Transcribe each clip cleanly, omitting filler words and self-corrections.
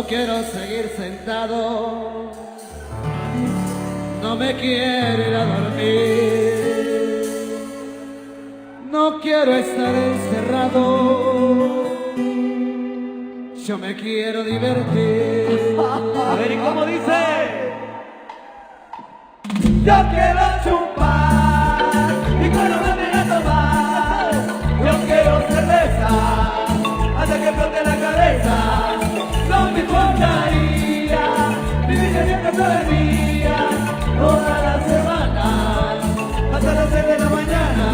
quiero seguir sentado, no me quiero ir a dormir, no quiero estar encerrado, yo me quiero divertir. A ver, ¿y cómo dice? Yo quiero chupar y cuando me ven a tomar, yo quiero cerveza hasta que flote la cabeza. No me importaría vivir de fiesta todo el día, toda la semana, hasta las 6 de la mañana.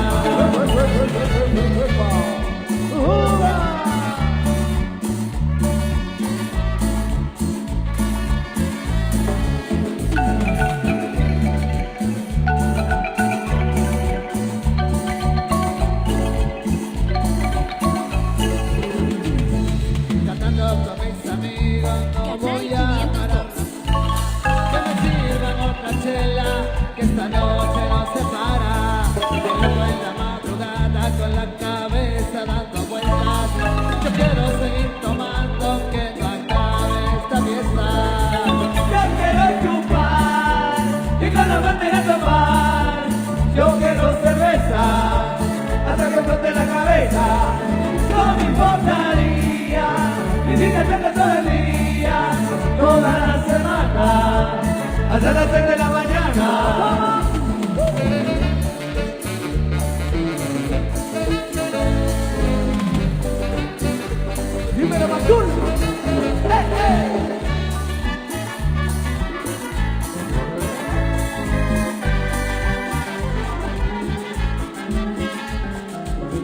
Que esta noche no se para, luego en la madrugada con la cabeza dando vueltas. Yo quiero seguir tomando, que no acabe esta fiesta. Yo quiero chupar y con la bandera tomar. Yo quiero cerveza hasta que flote la cabeza. No me importaría vivir de fiesta todo el día, toda la semana, hasta las 6 de la mañana. Dímelo, Matul.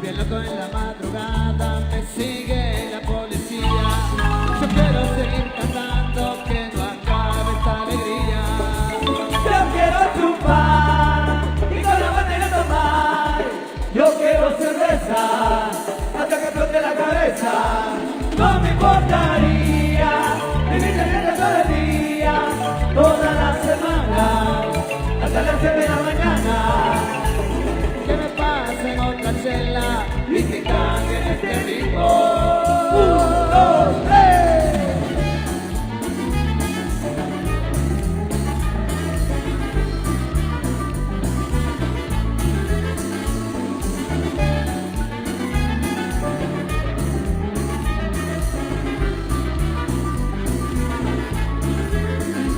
Bien loco en la madrugada, me sigue la policía. Yo quiero seguir cantando, que no acabe esta alegría. Yo quiero chupar y con la bandera tomar. Yo quiero cerveza hasta que flote la cabeza. No me importaría vivir de fiesta todo el día, toda la semana, hasta las 6 de la mañana. Que me pasen otra chela y que cambien este ritmo. 1, 2, 3.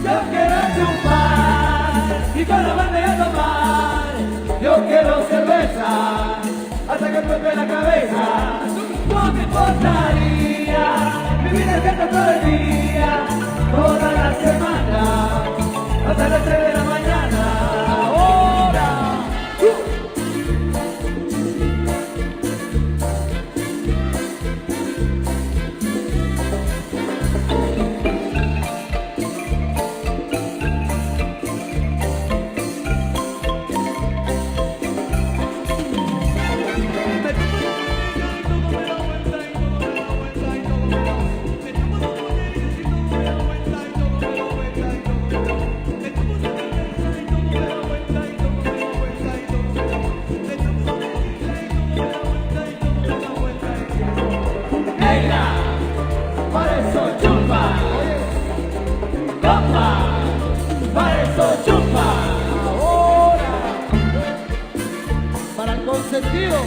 Yo quiero chupar y con la bandera tomar. Yo quiero cerveza hasta que flote la cabeza. No me importaría vivir de fiesta todo el día, toda la semana, hasta las 6 de la mañana. Ahora. Para eso chupa, toma, para eso chupa. Ahora, para el consentido.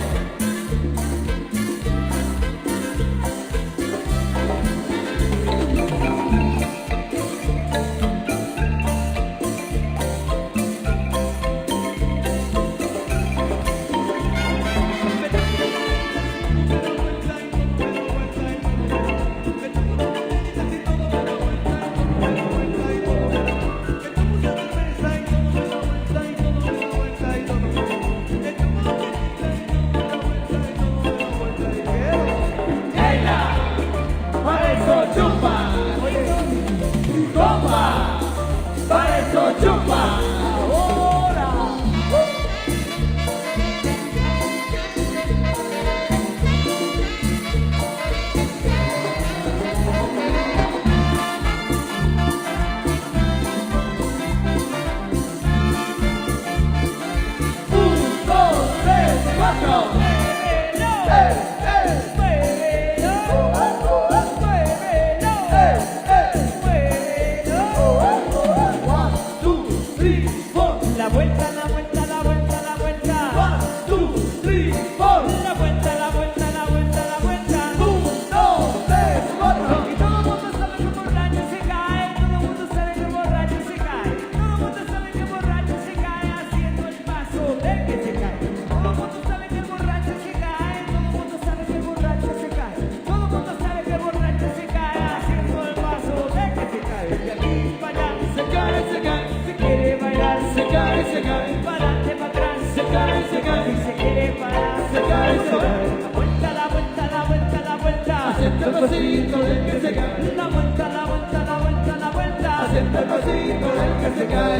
se cae, para adelante, para atrás, se cae, se cae, y se quiere parar, se cae, se cae. la vuelta, la vuelta, la vuelta, la vuelta, Haciendo el pasito del que se cae, la vuelta, la vuelta, la vuelta, la vuelta, haciendo el pasito del que se cae.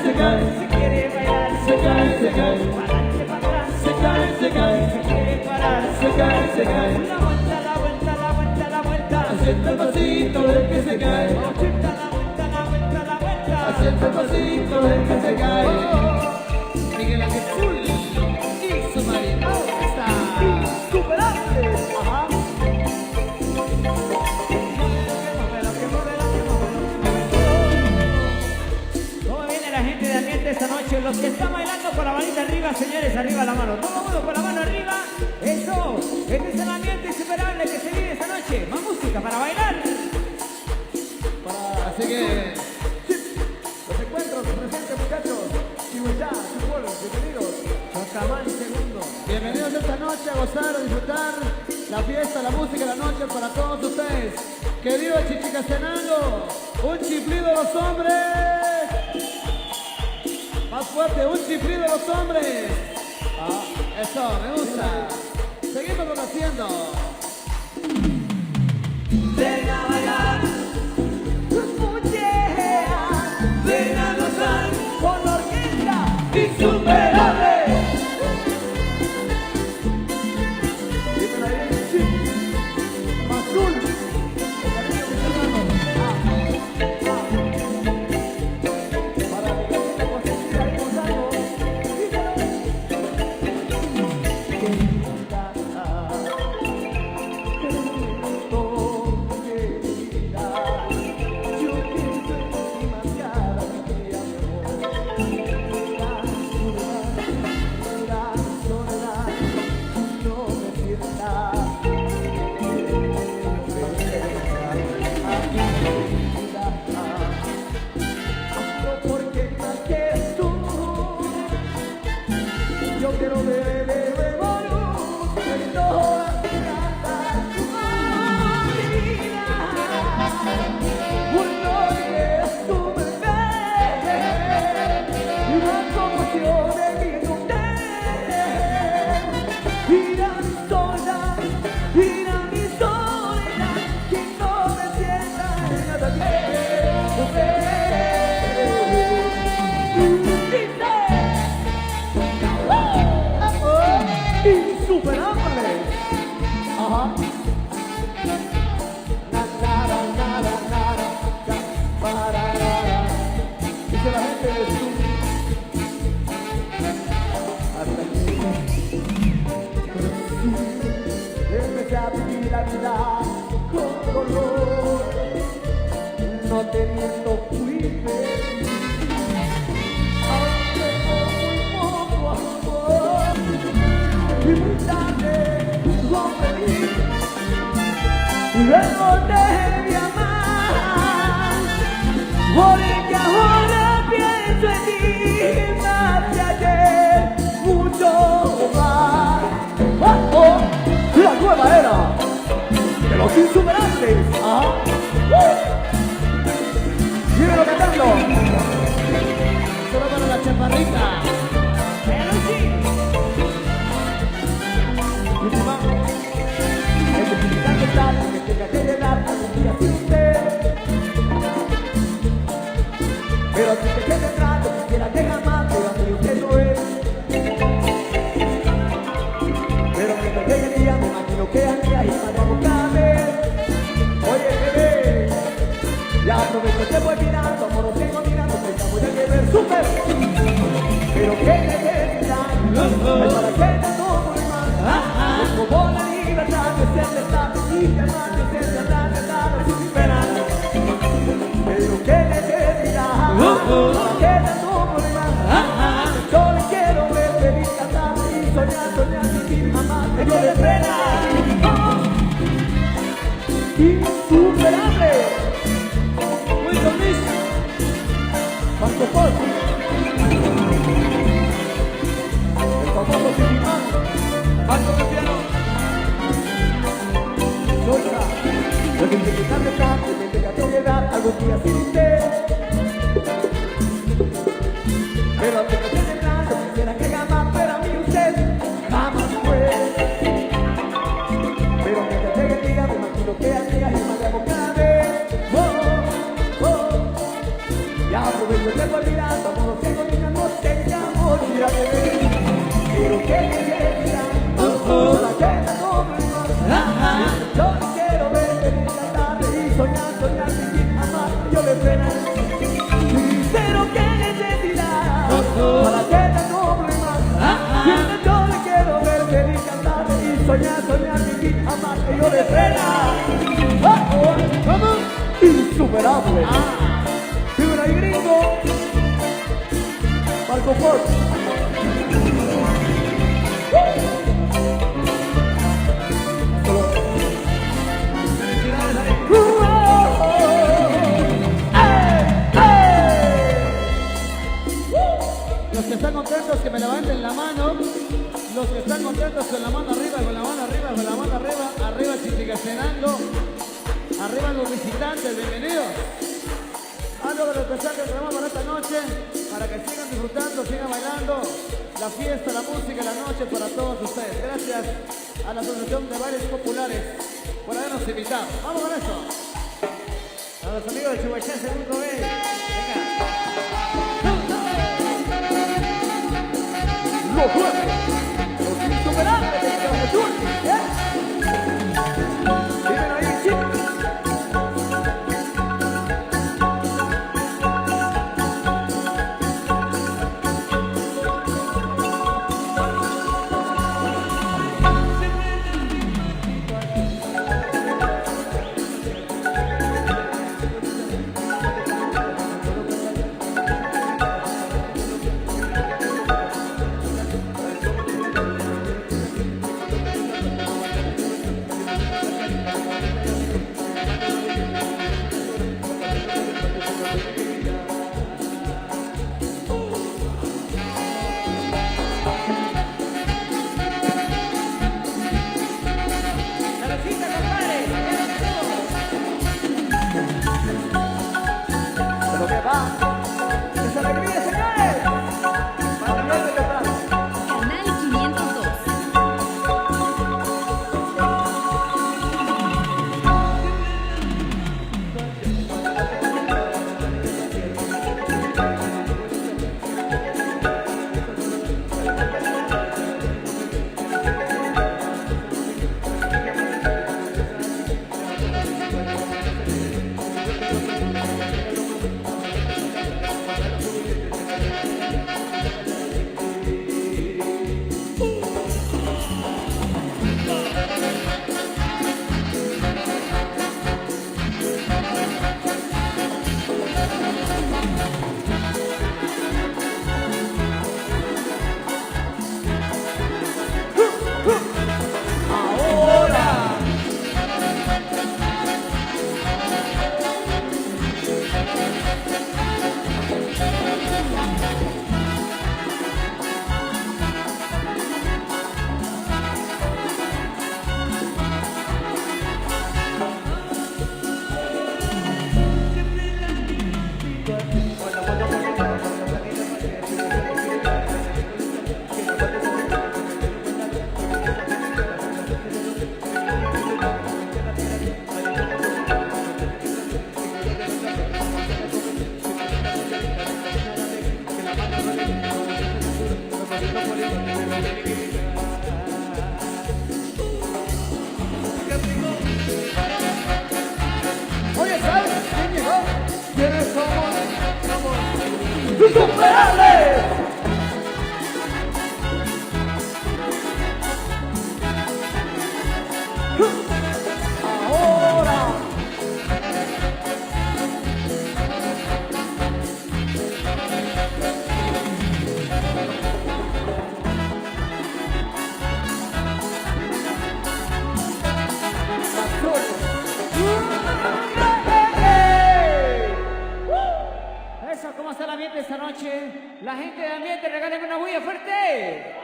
Se cae, si quiere bailar, se cae, se cae, para adelante, para atrás, se cae, se cae, si quiere parar, se cae, se cae. la vuelta, la vuelta, la vuelta, la vuelta, Haciendo el pasito del que se cae, la vuelta, la vuelta, la vuelta, la vuelta, haciendo el pasito del que se cae. Miguel Ángel Full y su marido está. superable, ajá. ¿Cómo viene la gente de ambiente esta noche? Los que están bailando con la manita arriba, señores, arriba la mano. Todo el mundo con la mano arriba. Eso. Este es el ambiente insuperable que se vive esta noche. Más música para bailar. Así que Los encuentros presentes, muchachos. Chihuahua, Chipolo, bienvenidos. Chacamán segundo. bienvenidos esta noche a gozar, a disfrutar la fiesta, la música, la noche para todos ustedes. Que viva Chichicastenango, un chiflido de los hombres. Más fuerte, un chiflido de los hombres. Eso, me gusta. Seguimos lo haciendo. Ven a bailar. Ven a gozar con la orquesta insuperable. Dímelo ahí, sí. Mazul. El cariño que se llama. Para que la gente pueda seguir ahí gozando. Dímelo. Que nunca, que nunca, querida. Yo pienso en ti demasiado, mi querida mi amor. La soledad, no me sienta. Porque más que tú, yo quiero ver de nuevo luz en toda mi casa. Mi vida, cuando llegues tú me ves, y la conmoción de mi mujer, irá mi soledad, irá mi soledad, que no me sienta nada bien. Insuperable. Ajá. Nada, nada, nada, para. Dice la gente de su. Hasta que empecé a vivir la vida con dolor. No teniendo fui feliz. Aunque con muy poco amor. Y muy tarde comprendí. Luego dejé de amar. Porque ahora pienso en ti más que ayer. Mucho más. ¡Oh! La nueva era de los insuperables. Ajá. Síguelo cantando. Solo para la chaparrita. Última. El que quisiera que tal, que tenga que llegar algún día sin usted. Pero si te quede atrás, yo quisiera que jamás diga que usted no es. Pero que me llegue el día, me imagino que ande ahí para buscarme. Oye, bebé, ya aprovecho que voy mirando, amor, no tengo mirando, pensamos ya que ver súper. Pero que necesidad, es para que te tomo de mano. Como la libertad de ser de estar y de amar, de ser de andar, de estar. insuperable. Wilson Miss, Marco Polo, el famoso Sigimán, Marco Cristiano, Solta, lo que te quitan de tanto, que te gato llegar algún día sin usted. Pero aunque no tiene nada, quisiera que jamás fuera mi usted, jamás fue. Pero que te llegue el día, me imagino que amigas y más de cada vez. Oh, oh. Ya aprovecho de olvidar, todos que no tengamos ir a beber. Pero que me llegue la llena como el mar. Yo quiero verte en la tarde y soñar, sin amar, yo le pena. Pero que necesidad para que te nombre más. Yo le quiero verte y cantar y soñar, sin amar que yo le pena. Vamos, insuperable. Fibra y gringo, Marco Ford. Los que están contentos que me levanten la mano. Los que están contentos con la mano arriba, con la mano arriba, con la mano arriba. Arriba Chichicastenango. Arriba los visitantes, bienvenidos. Algo de los mensajes que tenemos para esta noche. Para que sigan disfrutando, sigan bailando. La fiesta, la música, la noche para todos ustedes. Gracias a la Asociación de Bailes Populares por habernos invitado. Vamos con eso. A los amigos de Chihuahua, segundo B. Venga. Los jueves, los insuperables de Chihuahua Sur, dímelo ahí, chicos. ¡Esa alegría, señores! ¡Para el de atrás! Canal 502. Oye, ¿sabes quién llegó? ¿Quiénes somos? ¡Somos insuperables! Ahora. Azul. está el ambiente esta noche? La gente de ambiente, regalen una bulla fuerte.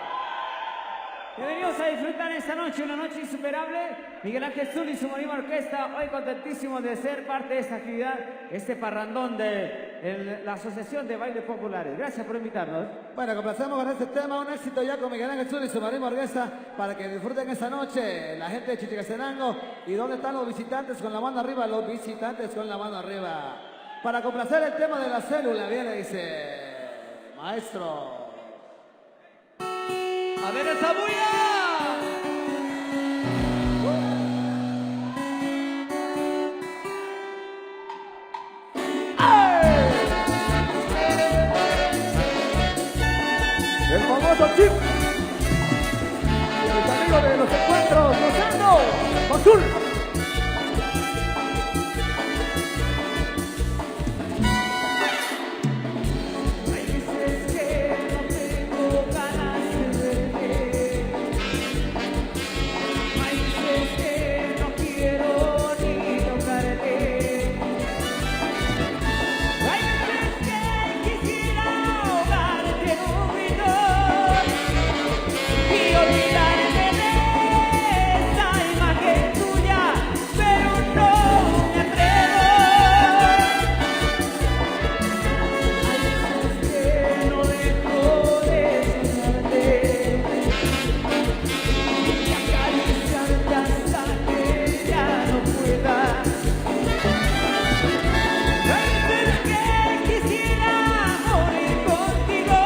Bienvenidos a disfrutar esta noche, una noche insuperable. Miguel Ángel Zul y su Molima Orquesta, hoy contentísimos de ser parte de esta actividad, este parrandón de la Asociación de Bailes Populares. Gracias por invitarnos. Bueno, complacemos con este tema, un éxito ya con Miguel Ángel Zul y su Molima Orquesta para que disfruten esta noche la gente de Chichicastenango. ¿Y dónde están los visitantes con la mano arriba? Los visitantes con la mano arriba. Para complacer el tema de la célula, viene, dice, maestro. ¡A ver esa bulla! El famoso chip. Y mis amigos de los encuentros, gozando con Zul. Hay veces que no tengo ganas de verte. Hay veces que no quiero ni tocarte. Hay veces que quisiera ahogarte en un grito y olvidarme de esa imagen tuya, pero no me atrevo. Hay veces que no dejo de soñarte y acariciarte hasta que ya no pueda. Hay veces que quisiera morir contigo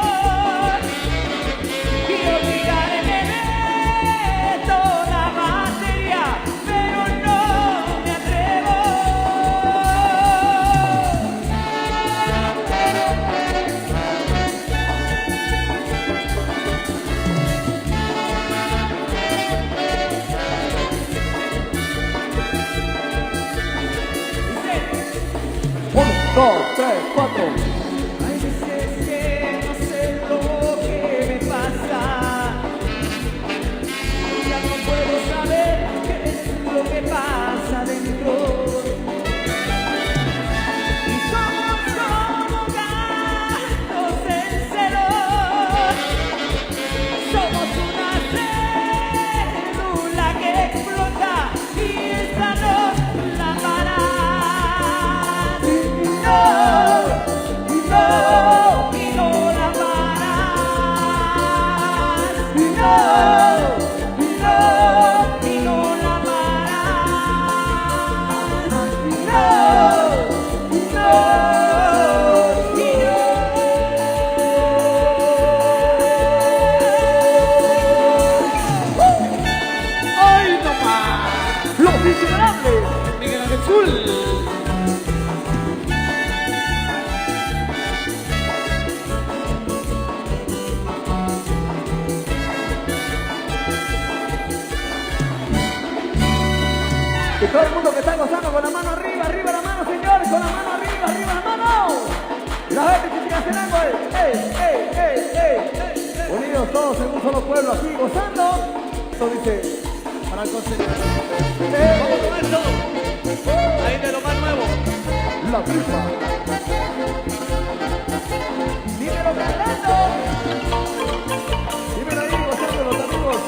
y olvidarme de toda materia, pero no me atrevo. Un, dos, tres, cuatro. Hay veces que no sé lo que me pasa. Ya no puedo saber qué es lo que pasa dentro. Y somos como gatos en celo. Somos una célula que explota y esta no la para. Y no la paras. Y no la ¡Ay, nomás! ¡Los insuperables! Miguel Ángel Zul. Y todo el mundo que está gozando con la mano arriba, arriba la mano, señores, con la mano arriba, arriba la mano. Y la gente que sigue haciendo unidos todos en un solo pueblo, así gozando. Esto dice, para el consejo. Vamos con esto. Ahí de lo más nuevo. La FIFA. Dímelo cantando. Dímelo ahí, gozando los amigos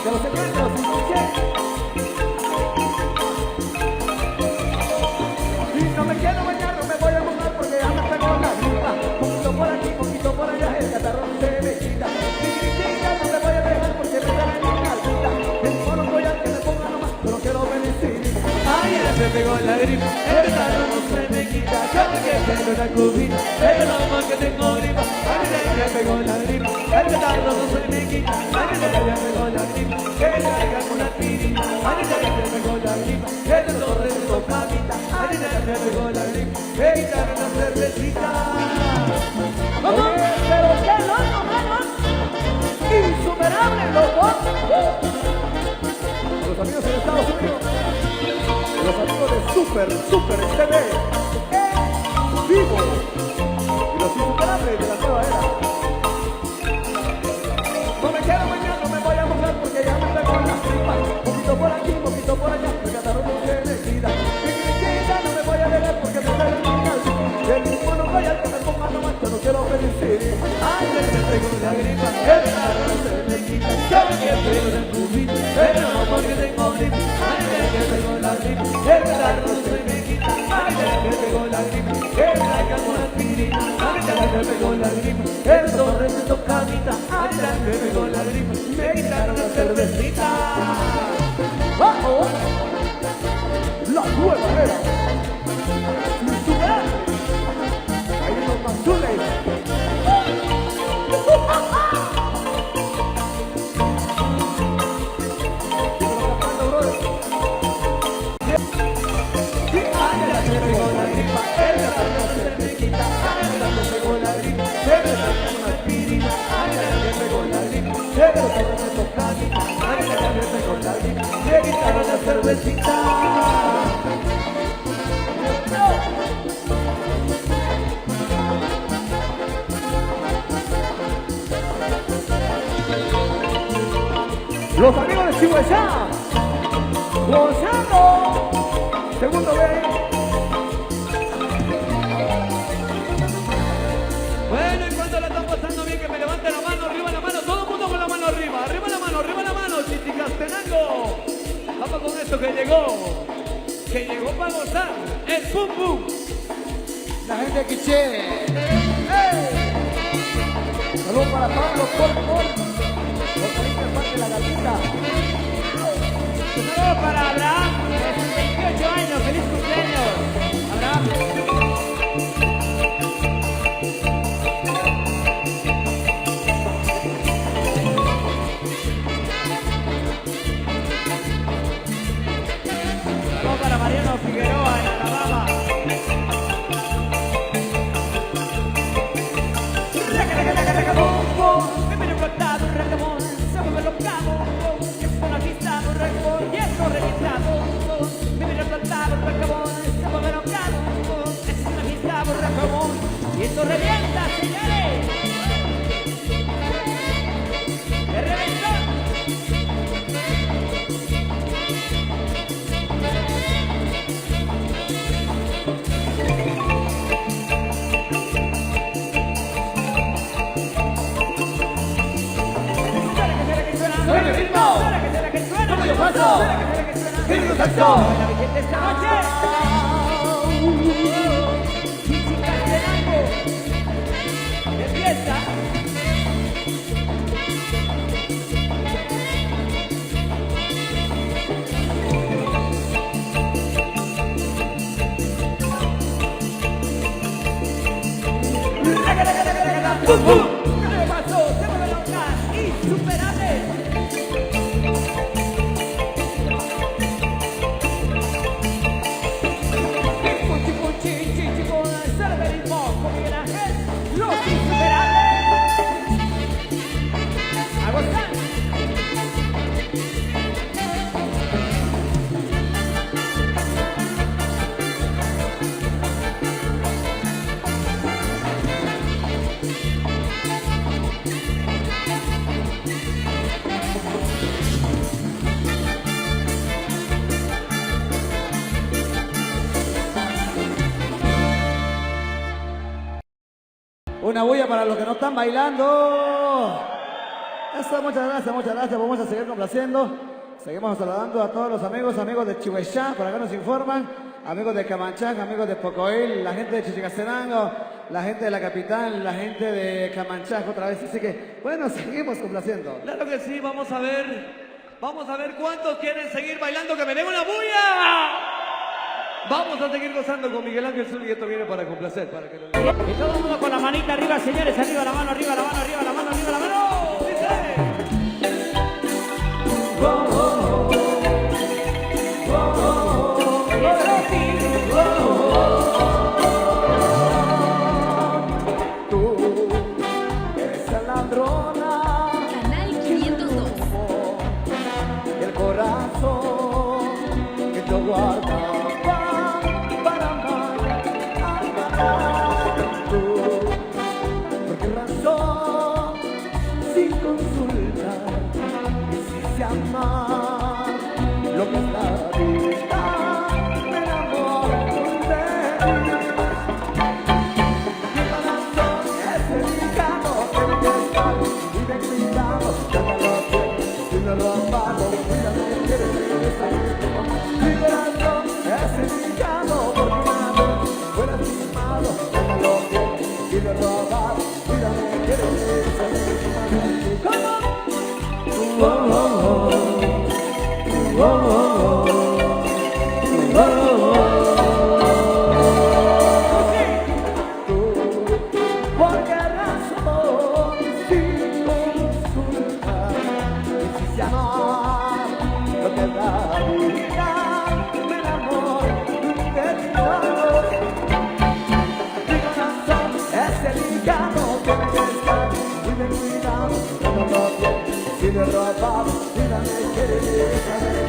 de los encuentros. Y no me quiero bañar, no me voy a mojar porque ya me pegó la gripa. Poquito por aquí, poquito por allá, el catarrón se me quita. Mi chiquita, no me voy a dejar porque me da la calcita. El mono voy a que me ponga nomás, pero quiero venir. Ay, ya se pegó la gripa. El calor no se me quita. Yo que tengo una cubita. Es lo más que tengo gripa. Ay, ya se pegó la gripa. El calor no se me quita. Ay, ya se pegó la gripa. Que me traigan una pirita. Ay, ya se pegó la gripa. Que no torre su papita. Ay, ya se pegó la gripa. Que quitarme una cervecita. ¿Cómo? Pero qué loco, mano. Insuperable, loco. Los amigos en Estados Unidos. Los amigos de Super TV. En vivo. Y los insuperables de la nueva era. No me quiero bañar, no me voy a mojar porque ya me pegó la tripa. Poquito por aquí, poquito por allá, el catarro no se me quita. Mi chiquita, no me voy a dejar porque me sale mi calcita. El mono voy la gripe, el verano se me quita, ay, me pegó la gripe, el calmo la aspirina, ay, me pegó la gripe, el torre se tocadita, ay, me pegó la gripe, me quitaron la cervecita. ¡Vamos! La nueva era. Insuperable. Ahí los manzules. La cervecita. Los amigos de Chihuahua gozando. Segundo B. Bueno, y cuando la están pasando bien, que me levanten la mano, arriba la mano, todo el mundo con la mano arriba, arriba la mano, Chichicastenango. Vamos con esto que llegó para gozar, el pum pum. La gente de Quiché. Saludos para Pablo, los países de la gatita. Un saludo para Abraham, de sus 28 años, feliz cumpleaños, Abraham. Para Mariano Figueroa en Alabama. Me viene explotado un recamón, se vuelve locado, es una pista, un recamón y esto registrado. Me viene explotado un recamón, se vuelve locado, es una pista, un recamón y esto revienta, señores. ¡El reventón! ¡Suena el ritmo! ¡Cómo yo paso! ¡Qué lindo saxo! La vigente esta noche. Chichicastenango. De fiesta. ¡Pum, pum! ¿Qué pasó? Se mueve loca. Insuperable. Los insuperables. A gozar. Una bulla para los que no están bailando. Eso, muchas gracias. Vamos a seguir complaciendo. Seguimos saludando a todos los amigos de Chihuahua, por acá nos informan. Amigos de Camanchac, amigos de Pocoil, la gente de Chichicastenango, la gente de la capital, la gente de Camanchac otra vez. Así que, bueno, seguimos complaciendo. Claro que sí, vamos a ver cuántos quieren seguir bailando, que me den una bulla. Vamos a seguir gozando con Miguel Ángel Zul y esto viene para complacer, para que lo... Y todo el mundo con la manita arriba, señores, arriba la mano, arriba la mano, arriba la mano, arriba la mano. Dice. Tú eres la ladrona. Canal 502. Y el corazón que yo guardaba para amar. Tú, ¿por qué razón? Sin consultar, quisiste amar lo que es la vida. Me enamoro de ti. Mi corazón es delicado, pero que está y de cuidado. Yo no lo quiero, yo no lo apago. Mira lo que quieres regresar. Mi corazón ¿Por qué razón sin consulta quisiste amar lo que da vida? El amor que te dio. Mi corazón es delicado, tiene que estar muy bien cuidado. No si le robado, vida me quiere saber.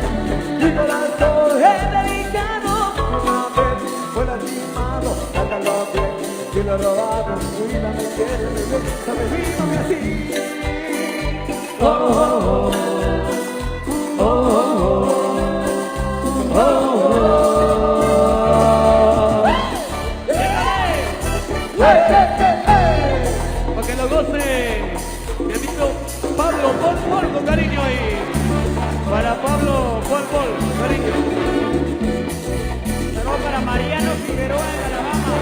Mi corazón es delicado, una vez fue lastimado, trátalo bien. Si lo he robado, mi vida me quiere beber, sabe vino así. Oh, oh, oh, oh, oh, oh, oh. Hey, hey, hey, hey. Para que lo goce mi amigo Pablo Pol, con cariño ahí. Para Pablo Pol, cariño. Saludos para Mariano Figueroa de Alabama.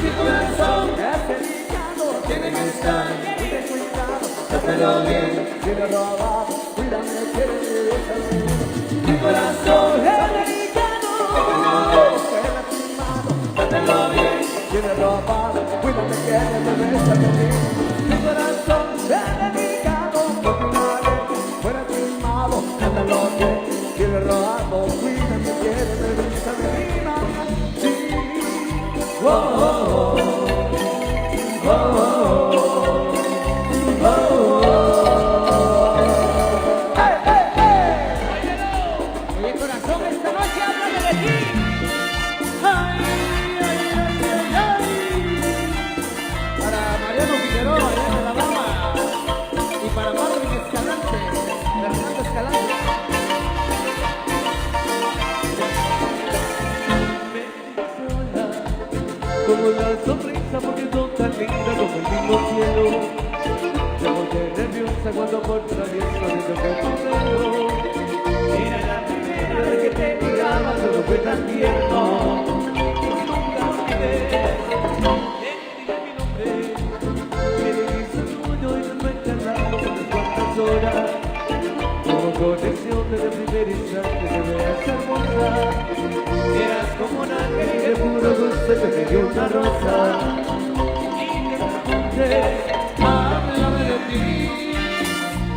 Mi corazón es delicado, tiene que estar muy bien cuidado. Trátalo bien, si lo he robado, cuídame, quiere saber. Mi corazón es delicado, es lastimado. Trátalo bien, si lo he robado, cuídame, quiere beber, saber. Mi corazón es delicado, porque una vez fue lastimado. Trátalo bien, si lo he robado, cuídame, quiere beber, saber. Sí. Oh, oh, oh. Oh, oh, oh. Oh, oh. Hey, hey, hey. Oye, corazón, esta noche háblame de ti. Ay, ay, ay, ay, ay. Para Mariano Figueroa, allá en Alabama. Y para Marvin Escalante, Fernando Escalante. Como la sonrisa porque son tan linda como el mismo cielo. Me pone nerviosa cuando por travieso de tocar tu pelo. Era la primera vez que te miraba, solo fue tan tierno. Y nunca lo olvidé. Dile mi nombre, que le hizo tuyo y no enterrado por unas cuantas horas. Como conexión desde el primer instante te veas hermosa. Eras como un ángel y de puro gusto te me dio una rosa. Y te pregunté, Háblame de ti.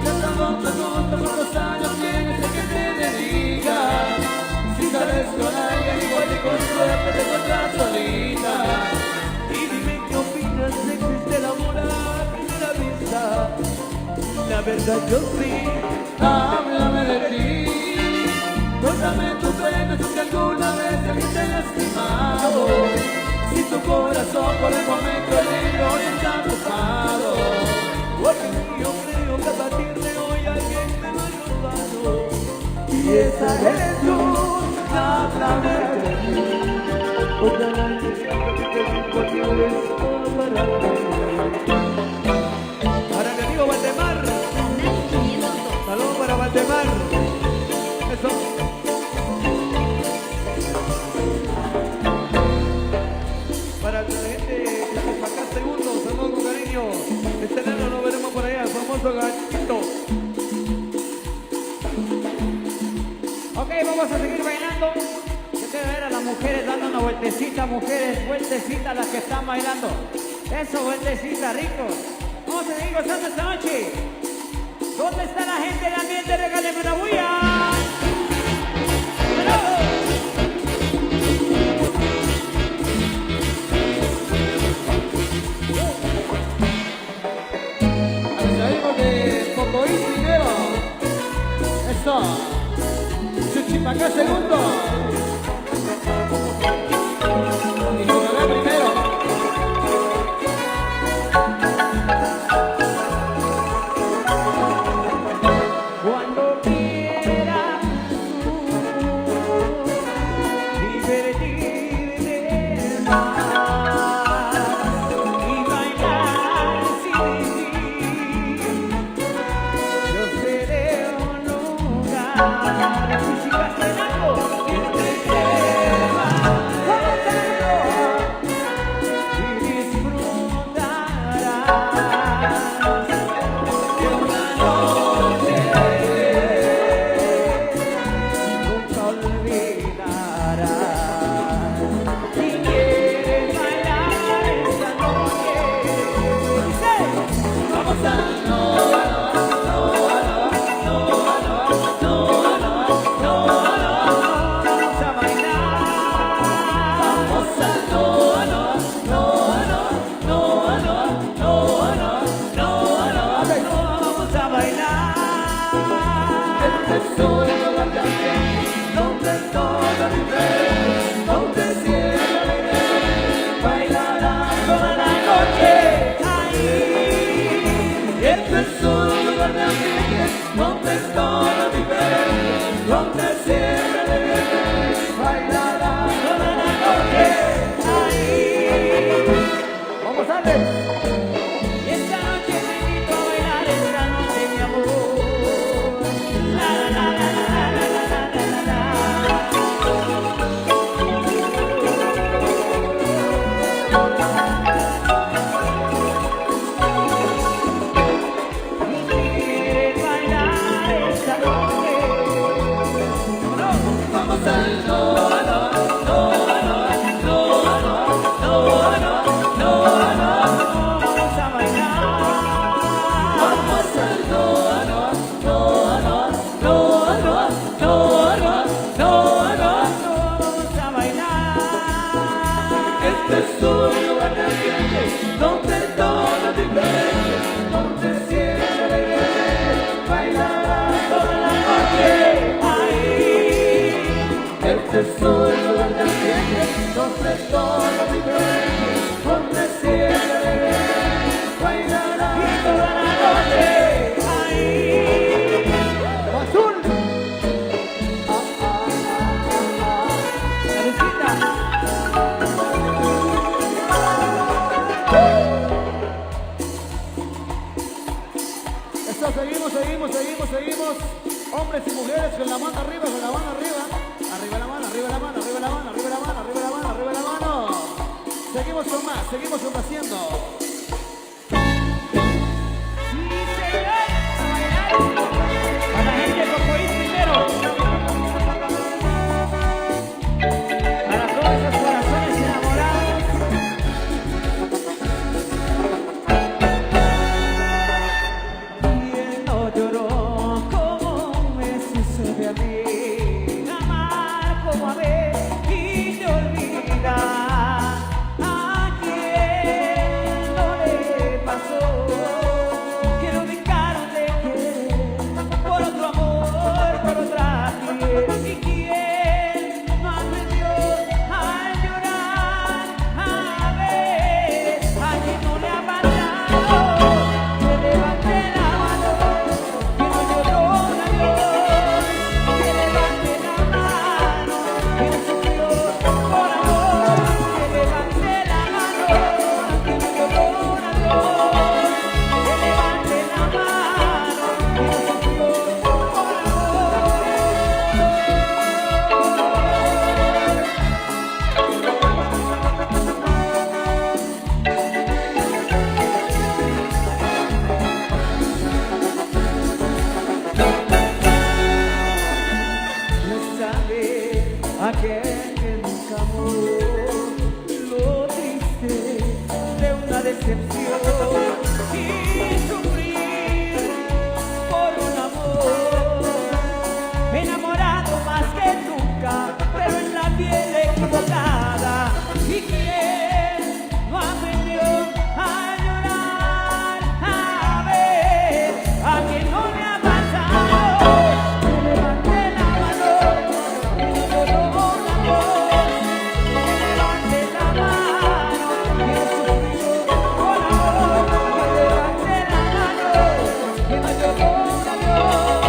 Ya estamos te gusta, cuántos años tienes de que te dedica. Si sales con alguien igual y con suerte te encuentras solita. y dime qué opinas, ¿existe el amor a primera vista? La verdad yo sí. Háblame de ti. Cuéntame tus penas si alguna vez te has lastimado. Si tu corazón por el momento libre hoy está ocupado. Porque yo creo que a partir de hoy alguien me lo ha robado. Y esa eres tú, háblame de ti. Ojalá y siento que te digo que eres todo para mí. Para mi amigo Valdemar, Canal 502. saludos para Valdemar. Eso. Para la gente que se para acá segundo, saludos con cariño. Este año nos veremos por allá, el famoso ganchito. Ok, vamos a seguir bailando. Yo quiero ver a las mujeres dando una vueltecita, mujeres, vueltecita las que están bailando. Eso, vueltecita, rico. Vamos a seguir gozando esta noche. ¿Dónde está la gente del ambiente? Regáleme una bulla. Salimos de Pocoí primero. Eso. Chuchipacá segundo. Y Nueva primero. Cuando quieras divertirte más y bailar sin ti, yo seré un lugar. Si chicas en algo, que te lleva y disfrutarás de una es un lugar de ambiente, donde todo es diferente, donde siempre alegre bailarán toda la noche. Ahí, este es un lugar de ambiente, donde todo es diferente, donde siempre alegre bailarán toda la noche. Ahí, vamos a ver. Y esta noche te invito a bailar, esta noche mi amor. La la la la la la la la la la. Y quieres bailar esta noche. Vamos al no, no, no, no, no, no, no, no, no. Vamos a bailar. Vamos al no, no, no, no, no, no, no, no, no, no. Vamos a bailar. Este es un lugar de ambiente, donde todo es diferente, donde siempre alegre bailará toda la noche. Ahí. Este es un lugar de ambiente, donde todo es diferente, donde siempre alegre bailará toda la noche. Ahí. Azul. Eso, seguimos. Hombres y mujeres con la mano arriba, con la mano arriba. Arriba la mano, arriba la mano, arriba la mano, arriba la mano, arriba la mano, arriba la mano. Seguimos con más, seguimos complaciendo. A la gente de Cocoí primero. Para todos esos corazones enamorados. ¿Quién no lloró como me sucede a mí? Amar como a ver y te olvidar. ¿A quién no le pasó? Que lo dejaron de querer por otro amor, por otra piel. ¿Y quién no aprendió a llorar? A ver, a quien no le ha pasado, que levante la mano, que no lloró un adiós, que levante la mano, que no sufrió por amor, que levante la mano, que no lloró un adiós, que levante la mano, que no sufrió por amor. No sabe aquel que nunca amó lo triste de una decepción y sufrir por un amor enamorado más que nunca, pero en la piel equivocada. ¿Y quién no aprendió a llorar? A ver, a quien no le ha pasado, que levante la mano, que no lloró un amor, que levante la mano, que no sufrió por amor, que levante la mano, que no lloró un amor,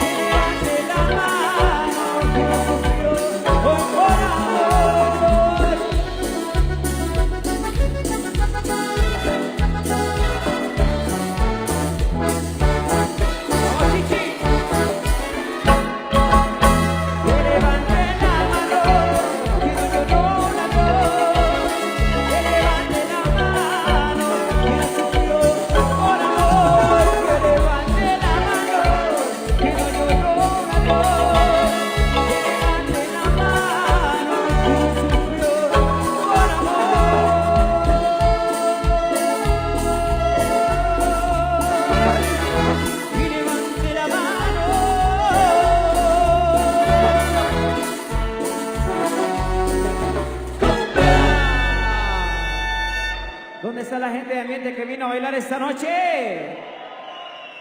que levante la mano, que no sufrió por amor. Vamos, Chichi. Que levante la mano, que no lloró un amor, que levante la mano, que no sufrió por amor, que levante la mano, que no lloró un amor, que levante la mano, que no sufrió por amor, y levante la mano. ¿Dónde está la gente de ambiente que vino a bailar esta noche?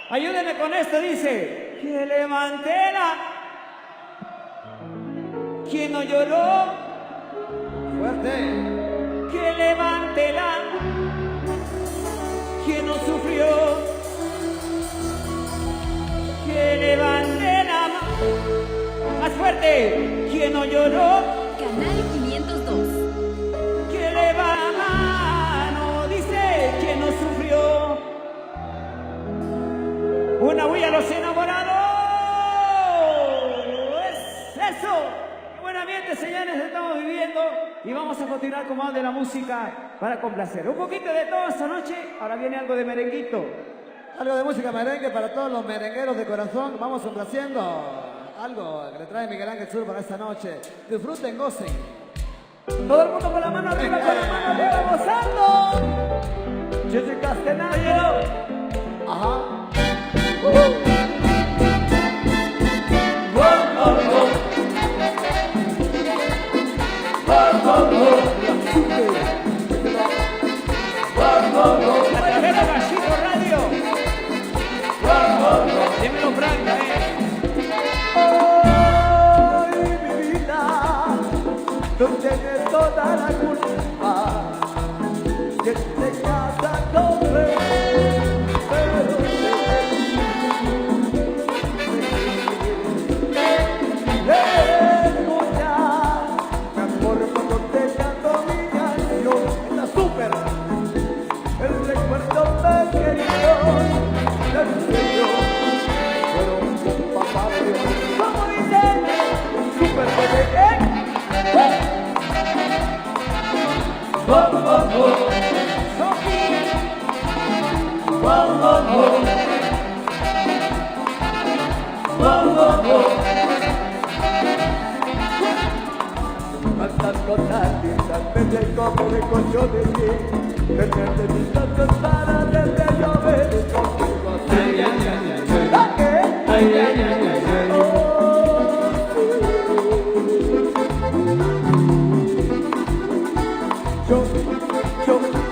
Ayúdenme con esto, dice. que levante la... ¿Quién no lloró? Fuerte. Que levante la... ¿Quién no sufrió? Que levante la mano. Más fuerte. ¿Quién no lloró? Canal 502. Que levante la mano. Dice, ¿quién no sufrió? Una bulla a los enamorados. Es eso. Qué buen ambiente, señores, estamos viviendo. Y vamos a continuar con más de la música para complacer. Un poquito de todo esta noche. Ahora viene algo de merenguito. Algo de música merengue para todos los merengueros de corazón. Vamos complaciendo algo que le trae Miguel Ángel Sur para esta noche. Disfruten, gocen. Todo el mundo con la mano arriba, con la mano arriba, gozando. Yo soy Castellanos. Ajá. Radio. Dímelo, Franca, Ay, mi vida, tú tienes toda la culpa que te casas doble, pero escucha, mi amor, cuando te canto mi canción, está súper, el recuerdo me querido, del sueño, pero un papá de Dios, como dice, súper bebé, tantas cosas lindas, desde como de coño de pie, desde mis tantas para desde yo ver contigo así.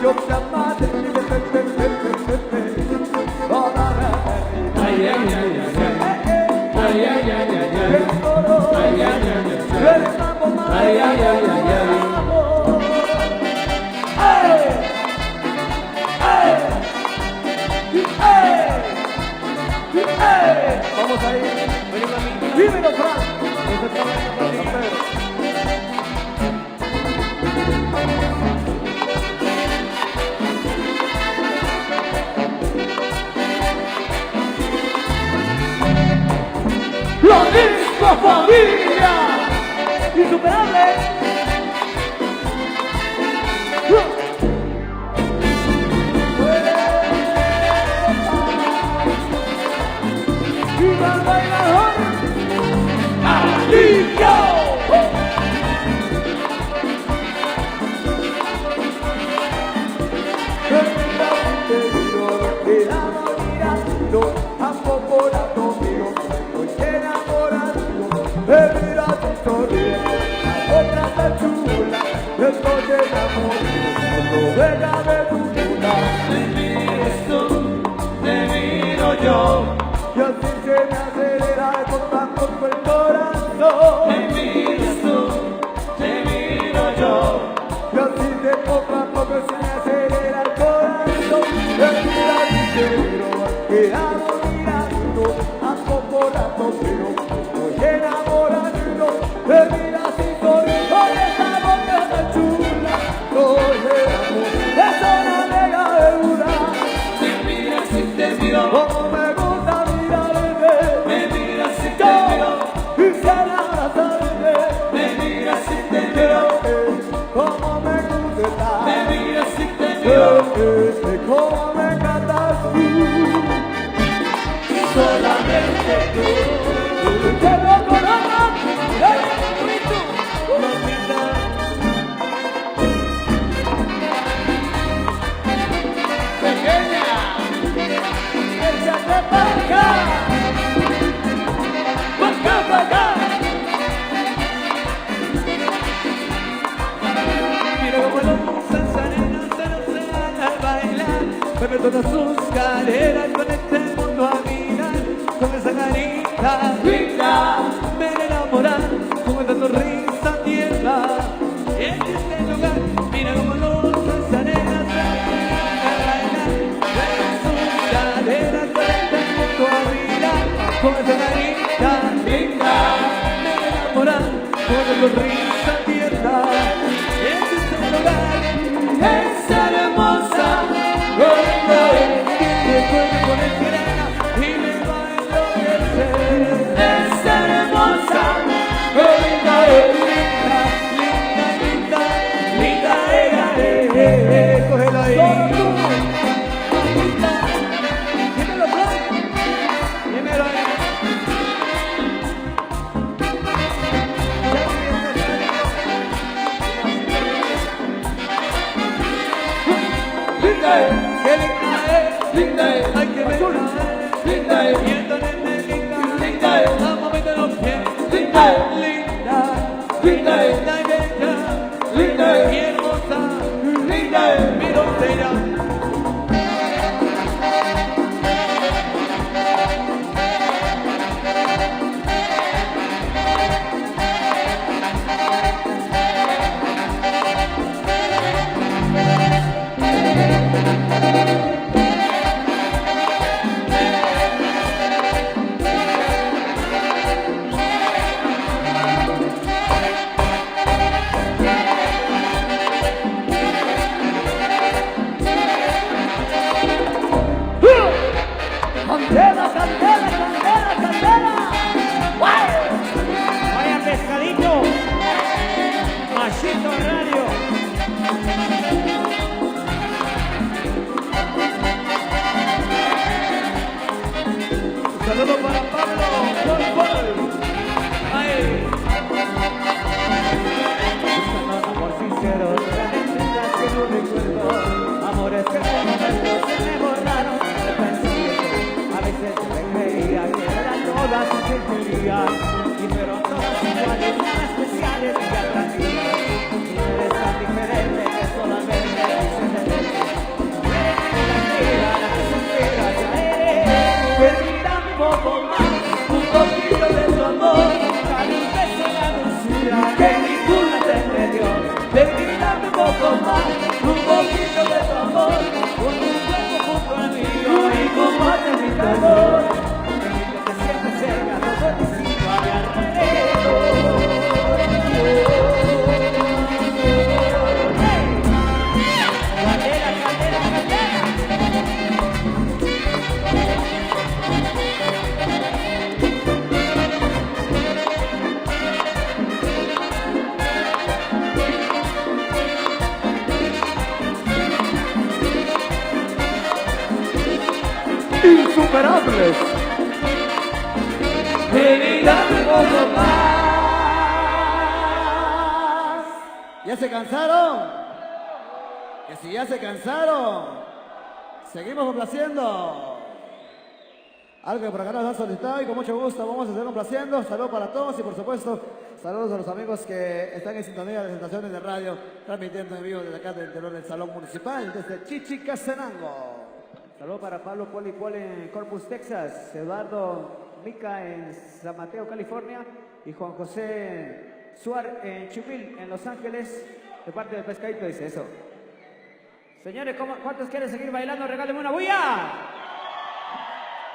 Yo te amaré, vamos ahí, dímelo, Fran. La misma familia insuperable. ¡Viva el bailador! ¡Alicia! Estoy enamorado, venga de tu vida. Me mires tú, te miro yo. Y así se me acelera poco a poco el corazón. Me mires tú, te miro yo. Y así de poco a poco se me acelera el corazón. Mira y te miro, quedado mirando, a poco rato pero estoy enamorado. Te miras y sonríes con esa boca tan chula. Soy el amor, es una mega deuda. Me miras y te miro. Como me gusta mirarte. Me miras y te miro. Quisiera abrazarte. Me miras y te miro. Como me gusta. Me miras y te miro. Como me encantas tú. Solamente tú. Te lo conozco. Échate para acá. Para acá. Mira cómo los danzarenos se nos dan al bailar. Mueve todas sus caderas con este mundo a mirar. Con esa carita linda, linda, me enamorar con esta sonrisa tierna. En este lugar, mira como luces arenas, con esa carita linda, me enamorar con esta sonrisa tierna. En este lugar, es hermosa, linda, recuerdo con el sirena y me va a enloquecer. es hermosa, linda, Linda, linda, linda ella, cógelo ahí. Dímelo, Fran. Dímelo ahí. linda, Qué linda es, linda, ay qué bella es, linda, y esta nena es linda, linda, amame los pies, linda, linda, linda, linda y bella, linda, y hermosa, linda, mi doncella. ¡Candela, candela, candela, candela! Vaya pescadito. Machito Radio. Un saludo para Pablo, Paul. Ay. Buscando un amor sincero, realmente que no recuerdo. Amores que por momentos se me borraron de pensamiento. A veces yo me creía que eran todas sentirías, y fueron todas iguales, nada especiales y atractivas. Y eres tan diferente que solamente dices de ti. Eres una mentira, la que se entera ya eres. Permítame un poco más, un poquito de tu amor, dame un beso y la dulzura que ninguna te me dio. Permítame un poco más, un poquito de tu amor, con un cuerpo junto al mío y comparte mi calor. Permíteme que siempre cerca todo distinto a mi alrededor. Hey. Candela, candela, candela. insuperables. Dame un poco más. ¿Ya se cansaron? Que si ya se cansaron, seguimos complaciendo. Algo que por acá nos han solicitado y con mucho gusto vamos a seguir complaciendo. Saludos para todos y por supuesto saludos a los amigos que están en sintonía de las estaciones de radio, transmitiendo en vivo desde acá del interior del Salón Municipal, desde Chichicastenango. Saludos para Pablo Poli Poli en Corpus, Texas, Eduardo Mica en San Mateo, California, y Juan José Suárez en Chupil, en Los Ángeles, de parte del Pescadito, dice eso. Señores, ¿cuántos quieren seguir bailando? Regálenme una bulla.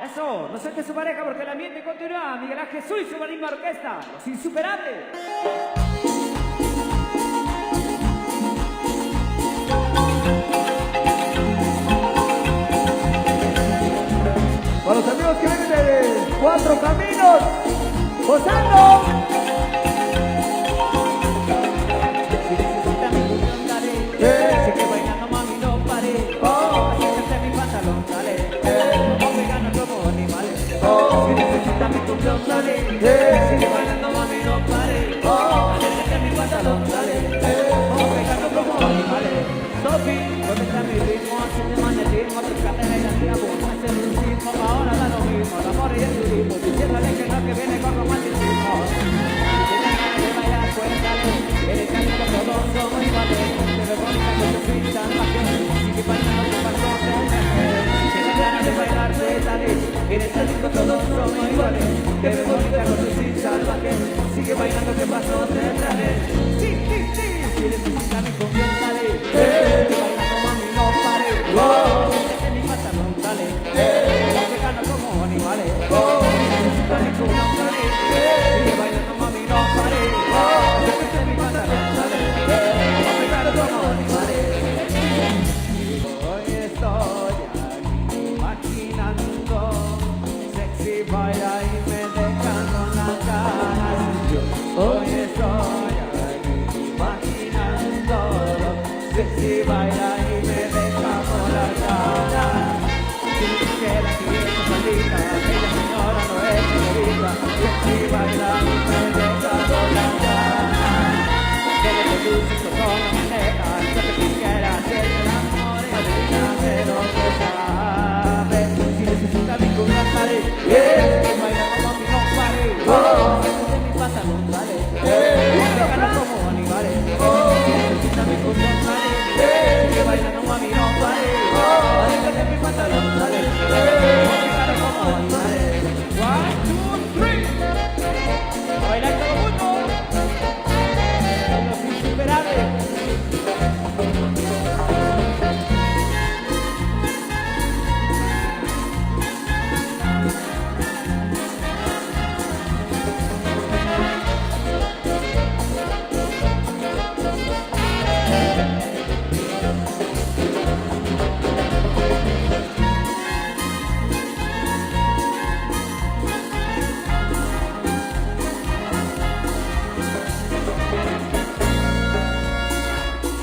Eso, no suelte su pareja porque el ambiente continúa. Miguel Ángel Jesús y su marimba orquesta, Los Insuperables. Para los amigos que vienen de Cuatro Caminos, gozando. Si necesitas mi unión, dale. Sigue bailando, mami, no pare. Acércate a mi pantalón, dale. Vamos pegando como animales. Si necesitas mi unión, dale. Sigue bailando, mami, no pare. Acércate a mi pantalón, dale. Vamos pegando como animales. Sofi, ¿dónde está mi ritmo? Así te magnetismo, tus caderas y las días buscan hacer un ritmo. Ahora da lo mismo, el amor y el turismo. Diciéndole que no, que viene con romanticismo. De bailar, cuéntale. Eres casi como todos somos iguales. Te Verónica con tu pinta en pasión. Sigue bailando tu pasión de mujer. Tienes ganas de bailar, cuéntale. Eres casi como todos somos somos iguales. Que me bonita con tu sin salvaje. Sigue bailando, que pasó, te traje. Sí, sí, sí. Si necesitas mi confianza, dale. Sigue bailando, mami, no pare. Métete mi pantalón, dale. Que gana como animales. Necesitas mi confianza, dale. Sigue bailando, mami, no pare. Métete mi pantalón, dale. Que gana como animales. Hoy estoy aquí imaginando, sexy baila y me deja con la cara. Hoy estoy aquí imaginando, sexy baila y me deja con la cara. Si me dijera que esta maldita, que la señora no es señorita, sexy baila y me deja con la cara. Que le produces con toda manera, yo te quisiera hacer el amor y adivíname lo que sabe. Si necesitas mi cuna, dale. Que baila como mi no pare. Métete mi pantalón, dale. Que gana como animales. Si necesitas mi cuna, dale. Que baila como mi no pare. Métete mi pantalón, dale. Que gana como animales. 1, 2, 3. A bailar todo el mundo. Los insuperables.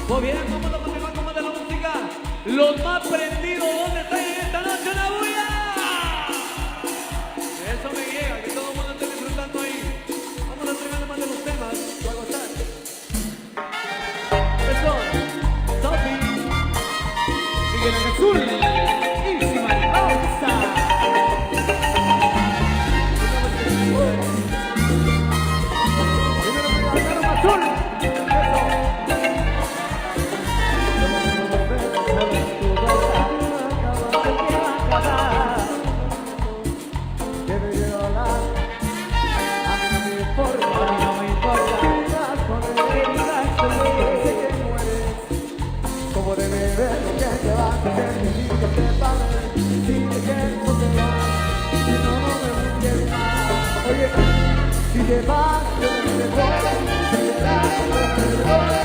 Pues bien, vamos a continuar con más de la música. Los más prendidos, ¿dónde están en esta noche, la bulla? Eso me llega, que todo el mundo esté disfrutando ahí. Vamos a entregarle más de los temas, va a gozar. Eso, Sofi. Sigue en el azul. Easy Mariposa. Azul. Si te vas, yo me voy. Si te das, yo me voy.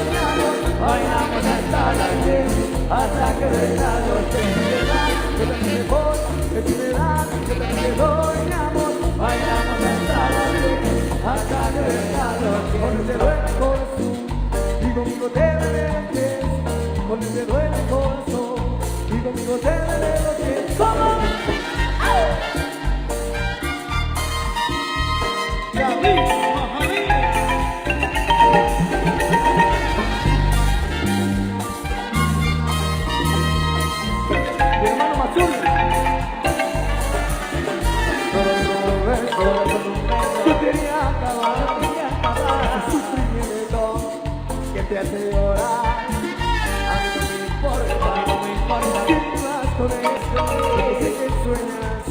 Bailamos hasta la noche, hasta que venga la noche. Si te vas, yo también me voy. Que si te das, yo también me voy, mi amor. Bailamos hasta la noche, hasta que venga la noche. Con el dedo en el corazón, y conmigo te veré los pies. Con el dedo en el corazón, y conmigo te veré los pies. ¡Vamos! Mi hermano Mazul. Yo quería acabar ese sufrimiento que te hace llorar. A mí no me importa que vivas con esto, que sé que sueñas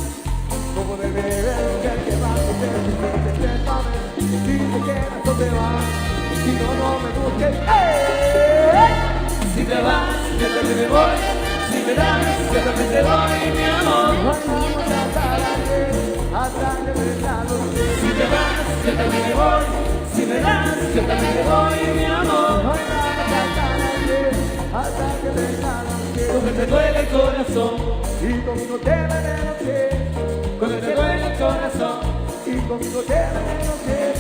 como de beber, que vas a hacer, que te mames. Si te quedas o te vas, si no, no me busques. Si te vas, yo también me voy. Si me das, yo también te doy, mi amor. Vamos hasta la hasta que venga la noche. Si te vas, yo también me voy. Si me das, yo también te doy, mi amor. Vamos hasta la hasta que venga la noche. Porque te duele el corazón, Y conmigo te veré los pies. porque te duele el corazón. Y conmigo te veré los pies.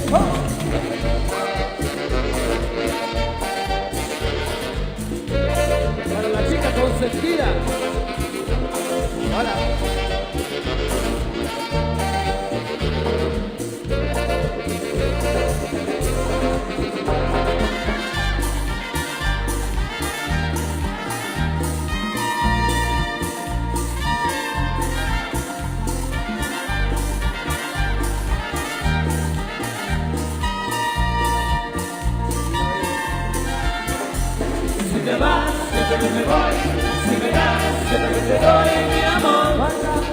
Para la chica consentida. Hola. Si te vas, yo también me voy. Si me das, yo también te doy, mi amor.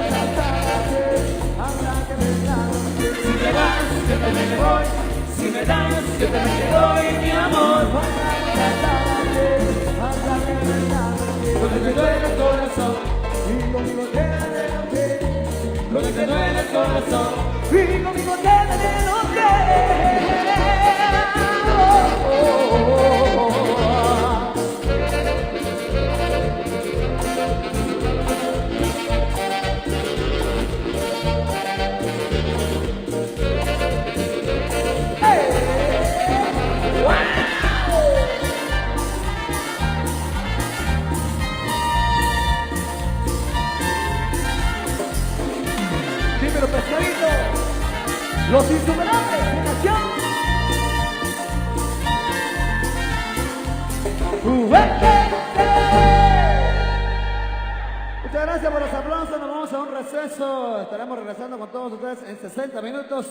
Si te vas, yo también me voy. Si me das, yo también te doy mi amor. Lo que te duele el corazón, Y conmigo quédate lo que, lo que te duele el corazón. y conmigo quédate lo que. Dímelo, pescadito. Los insuperables en acción. Muchas gracias por los aplausos. Nos vamos a un receso. Estaremos regresando con todos ustedes en 60 minutos.